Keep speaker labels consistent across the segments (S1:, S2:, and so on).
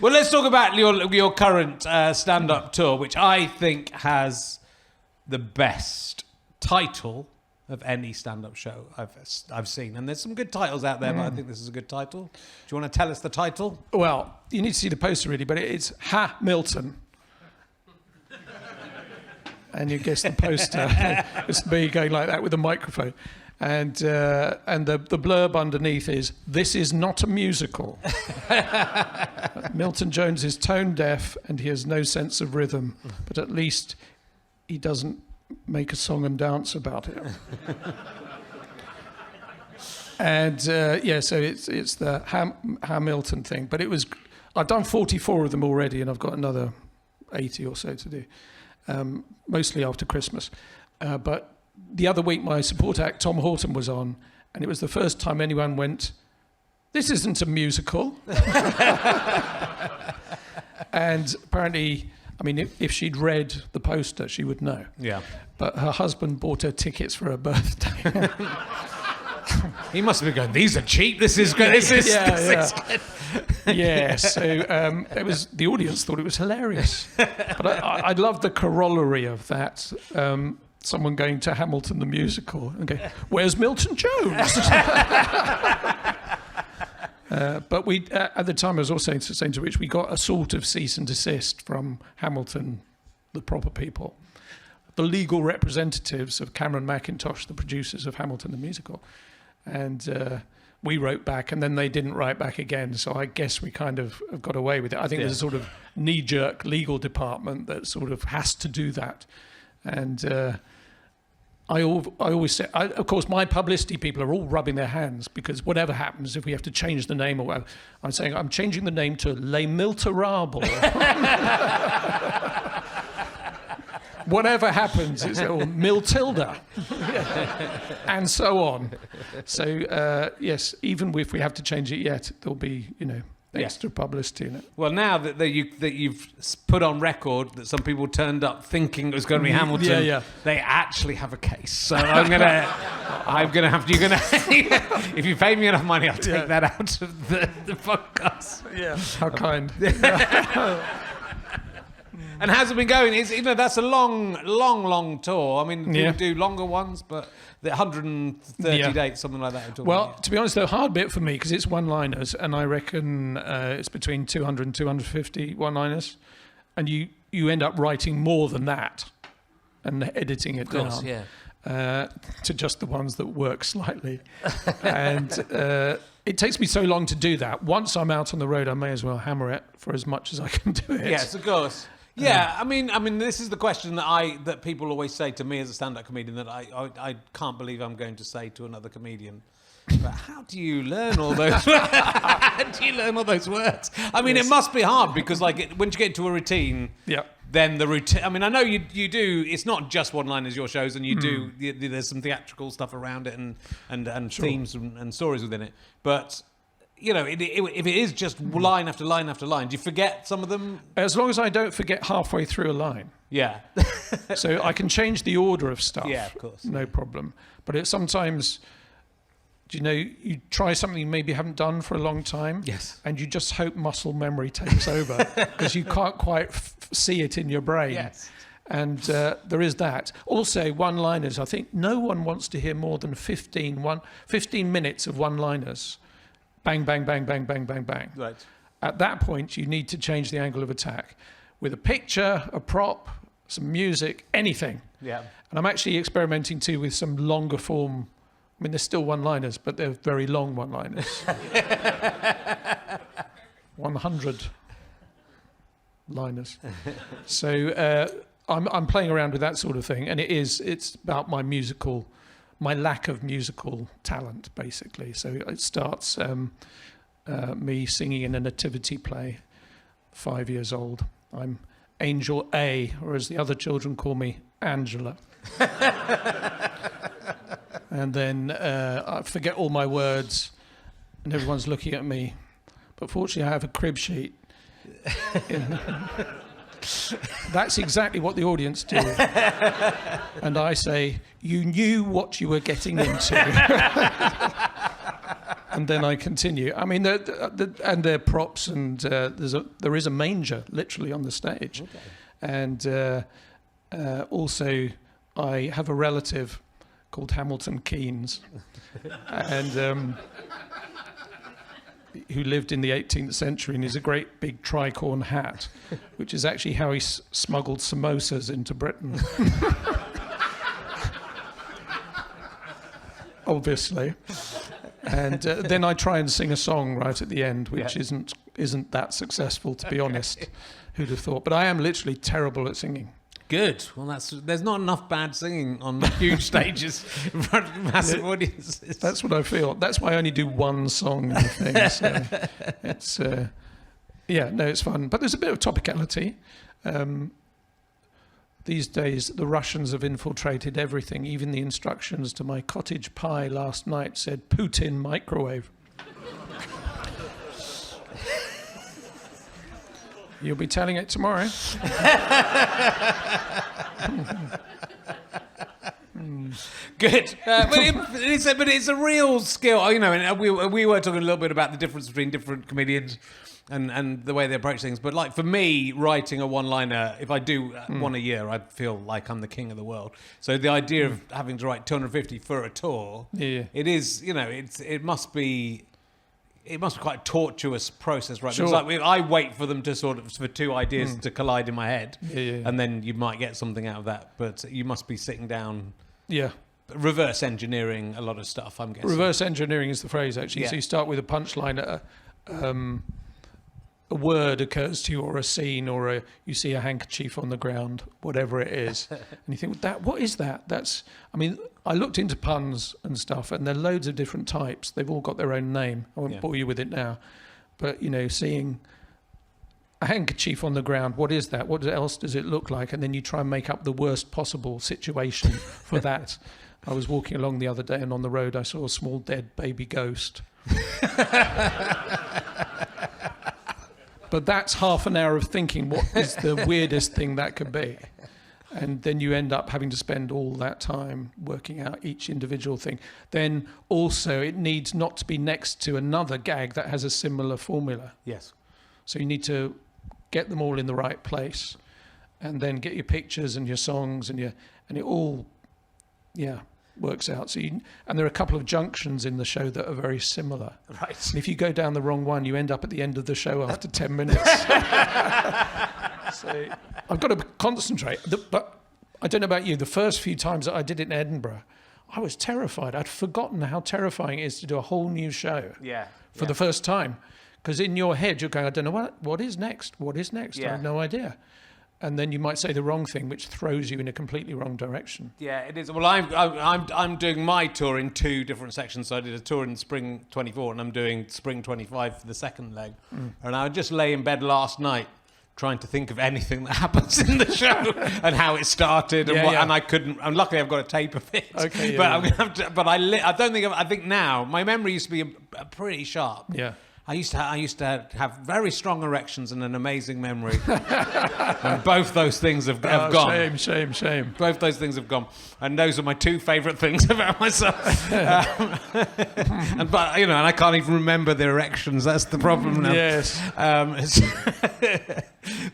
S1: Well, let's talk about your current stand-up tour, which I think has the best title of any stand-up show I've seen. And there's some good titles out there, but I think this is a good title. Do you want to tell us the title?
S2: Well, you need to see the poster really, but it's Ha Milton. And you guess the poster. It's me going like that with a microphone. And the blurb underneath is, "This is not a musical." Milton Jones is tone deaf and he has no sense of rhythm, but at least he doesn't make a song and dance about it. And so it's the Hamilton thing. But I've done 44 of them already, and I've got another 80 or so to do, mostly after Christmas. But the other week, my support act, Tom Horton, was on, and it was the first time anyone went, "This isn't a musical." And apparently, I mean, if she'd read the poster, she would know. Yeah. But her husband bought her tickets for her birthday.
S1: He must have been going, "These are cheap. This is good. This is good."
S2: Yeah. So the audience thought it was hilarious. But I loved the corollary of that. Someone going to Hamilton the musical and go, "Where's Milton Jones?" But we, at the time, I was also saying to Rich, we got a sort of cease and desist from Hamilton, the proper people, the legal representatives of Cameron Mackintosh, the producers of Hamilton the musical. And we wrote back, and then they didn't write back again. So I guess we kind of got away with it. I think there's a sort of knee-jerk legal department that sort of has to do that. And I always say, of course, my publicity people are all rubbing their hands because whatever happens, if we have to change the name or whatever, I'm saying I'm changing the name to Les Milterables. Whatever happens, it's all Miltilda, and so on. So yes, even if we have to change it yet, there'll be extra publicity in it.
S1: Well, now that you've put on record that some people turned up thinking it was going to be Hamilton, they actually have a case. So I'm gonna have to. You're gonna, if you pay me enough money, I'll take that out of the podcast.
S2: Yeah, how kind.
S1: And how's it been going? That's a long tour. I mean, people do longer ones, but the 130 dates, something like that.
S2: Well, to be honest, the hard bit for me, because it's one-liners, and I reckon it's between 200 and 250 one-liners, and you end up writing more than that and editing it down to just the ones that work slightly. And it takes me so long to do that. Once I'm out on the road, I may as well hammer it for as much as I can do it.
S1: Yes, of course. Yeah, I mean, this is the question that people always say to me as a stand-up comedian that I can't believe I'm going to say to another comedian. But how do you learn all those? How do you learn all those words? I mean, it must be hard because, when you get into a routine, then the routine. I mean, I know you do. It's not just one-liners your shows, and you do. There's some theatrical stuff around it and themes and stories within it, but. If it is just line after line after line, do you forget some of them?
S2: As long as I don't forget halfway through a line.
S1: Yeah.
S2: So I can change the order of stuff.
S1: Yeah, of course.
S2: No problem. But it's sometimes, you try something you maybe haven't done for a long time.
S1: Yes.
S2: And you just hope muscle memory takes over because you can't quite see it in your brain.
S1: Yes.
S2: And there is that. Also, one-liners. I think no one wants to hear more than 15 minutes of one-liners. Bang, bang, bang, bang, bang, bang, bang.
S1: Right.
S2: At that point, you need to change the angle of attack with a picture, a prop, some music, anything. Yeah. And I'm actually experimenting too with some longer form. I mean, they're still one-liners, but they're very long one-liners. 100 liners. So I'm playing around with that sort of thing, and it's about my lack of musical talent, basically. So it starts me singing in a nativity play, 5 years old. I'm Angel A, or as the other children call me, Angela. And then I forget all my words, and everyone's looking at me. But fortunately, I have a crib sheet. That's exactly what the audience do. And I say, you knew what you were getting into. and then I continue. I mean, and they're props, and there is a manger literally on the stage, and also I have a relative called Hamilton Keynes, and who lived in the 18th century, and is a great big tricorn hat, which is actually how he smuggled samosas into Britain. Obviously. And then I try and sing a song right at the end, which isn't that successful, to be honest. Who'd have thought? But I am literally terrible at singing.
S1: Good. Well, there's not enough bad singing on huge stages in front of massive audiences.
S2: That's what I feel. That's why I only do one song in the thing. So it's it's fun. But there's a bit of topicality. These days, the Russians have infiltrated everything. Even the instructions to my cottage pie last night said Putin microwave. You'll be telling it tomorrow.
S1: Good. But it's a real skill, you know, and we were talking a little bit about the difference between different comedians and the way they approach things. But like for me, writing a one-liner, if I do one a year, I feel like I'm the king of the world. So the idea of having to write 250 for a tour, it is, you know, it must be quite a tortuous process, right?
S2: Sure.
S1: Because like, I wait for them to for two ideas to collide in my head, and then you might get something out of that. But you must be sitting down, reverse engineering a lot of stuff, I'm guessing.
S2: Reverse engineering is the phrase, actually. So you start with a punchline, a word occurs to you, or a scene, or you see a handkerchief on the ground, whatever it is, and you think, what is that? I mean, I looked into puns and stuff, and there are loads of different types. They've all got their own name. I won't bore you with it now, but you know, seeing a handkerchief on the ground, what is that? What else does it look like? And then you try and make up the worst possible situation for that. I was walking along the other day, and on the road I saw a small dead baby ghost. But that's half an hour of thinking, what is the weirdest thing that could be? And then you end up having to spend all that time working out each individual thing. Then also it needs not to be next to another gag that has a similar formula.
S1: Yes.
S2: So you need to get them all in the right place, and then get your pictures and your songs and it all, works out. So and there are a couple of junctions in the show that are very similar.
S1: Right.
S2: And if you go down the wrong one, you end up at the end of the show after 10 minutes. So I've got to concentrate. But I don't know about you, the first few times that I did it in Edinburgh, I was terrified. I'd forgotten how terrifying it is to do a whole new show for the first time. Because in your head, you're going, I don't know, what is next? What is next? I have no idea. And then you might say the wrong thing, which throws you in a completely wrong direction. Yeah,
S1: it is. Well, I'm doing my tour in two different sections. So I did a tour in spring 24, and I'm doing spring 25 for the second leg. And I just lay in bed last night trying to think of anything that happens in the show and how it started, and I couldn't. And luckily, I've got a tape of it.
S2: Okay,
S1: but I'm gonna have to. But I don't think. I think now my memory used to be pretty sharp.
S2: Yeah.
S1: I used to have very strong erections and an amazing memory. And both those things have gone.
S2: Shame.
S1: Both those things have gone. And those are my two favourite things about myself. And I can't even remember the erections. That's the problem now.
S2: Yes.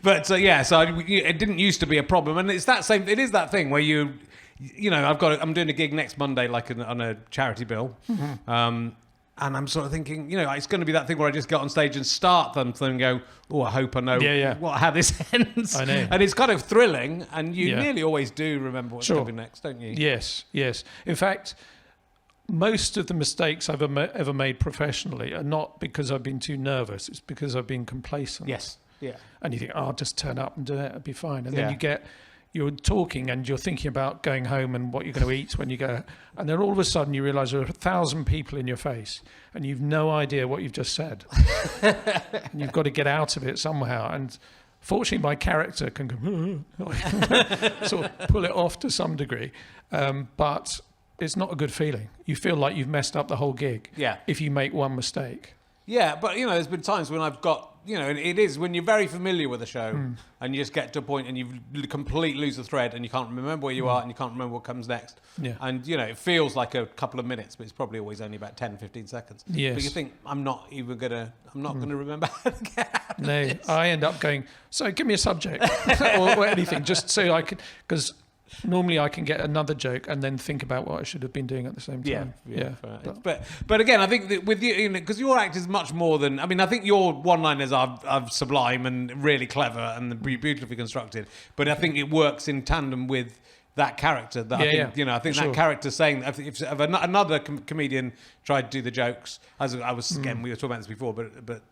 S1: It didn't used to be a problem. And it's that same. It is that thing where I'm doing a gig next Monday, like on a charity bill. Mm-hmm. And I'm sort of thinking, it's going to be that thing where I just get on stage and start something and go, oh, I hope I know how this ends.
S2: I know.
S1: And it's kind of thrilling, and you nearly always do remember what's coming next, don't you?
S2: Yes. In fact, most of the mistakes I've ever made professionally are not because I've been too nervous. It's because I've been complacent.
S1: Yes. Yeah.
S2: And you think, I'll just turn up and do it, it'll be fine. And then you're talking and you're thinking about going home and what you're going to eat when you go. And then all of a sudden you realise there are 1,000 people in your face and you've no idea what you've just said. And you've got to get out of it somehow. And fortunately, my character can go, sort of pull it off to some degree. But it's not a good feeling. You feel like you've messed up the whole gig if you make one mistake.
S1: Yeah, but there's been times when I've got, and it is when you're very familiar with a show and you just get to a point and you completely lose the thread and you can't remember where you are and you can't remember what comes next.
S2: Yeah.
S1: And, it feels like a couple of minutes, but it's probably always only about 10, 15 seconds.
S2: Yes.
S1: But you think, I'm not going to remember how to get out of
S2: No,
S1: this.
S2: I end up going, so give me a subject or anything, just so I could, because normally I can get another joke and then think about what I should have been doing at the same time.
S1: Yeah. But again, I think that with you, because your act is much more than. I mean, I think your one-liners are sublime and really clever and beautifully constructed. But I think it works in tandem with that character. That I think, I think
S2: For
S1: that
S2: sure.
S1: character saying that if another comedian tried to do the jokes, as I was again, we were talking about this before, but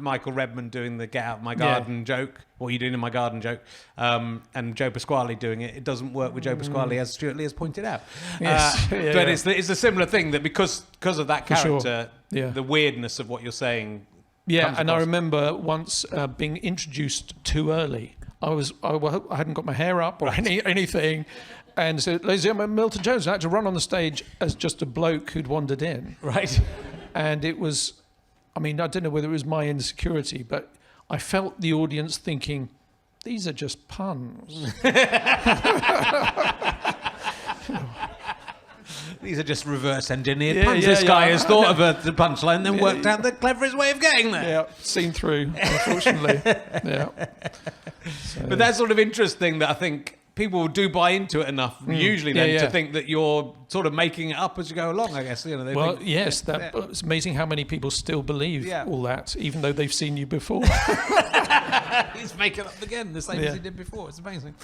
S1: Michael Redmond doing the "Get Out of My Garden" joke, what are you doing in my garden joke, and Joe Pasquale doing it, it doesn't work with Joe Pasquale, as Stuart Lee has pointed out.
S2: Yes.
S1: But it's a similar thing that because of that
S2: For sure.
S1: character, the weirdness of what you're saying.
S2: Yeah,
S1: comes
S2: and I
S1: across.
S2: remember once being introduced too early. I hadn't got my hair up or anything. And so, ladies and gentlemen, Milton Jones had to run on the stage as just a bloke who'd wandered in.
S1: Right.
S2: And it was, I don't know whether it was my insecurity, but I felt the audience thinking, these are just puns.
S1: These are just reverse engineered puns. This guy has thought of the punchline and then worked out the cleverest way of getting there.
S2: Yeah, seen through, unfortunately. Yeah. So.
S1: But that sort of interest thing that I think people do buy into it enough, usually then, to think that you're sort of making it up as you go along, I guess. They
S2: Well,
S1: think,
S2: yes, it's amazing how many people still believe all that, even though they've seen you before.
S1: He's making up again, the same as he did before. It's amazing.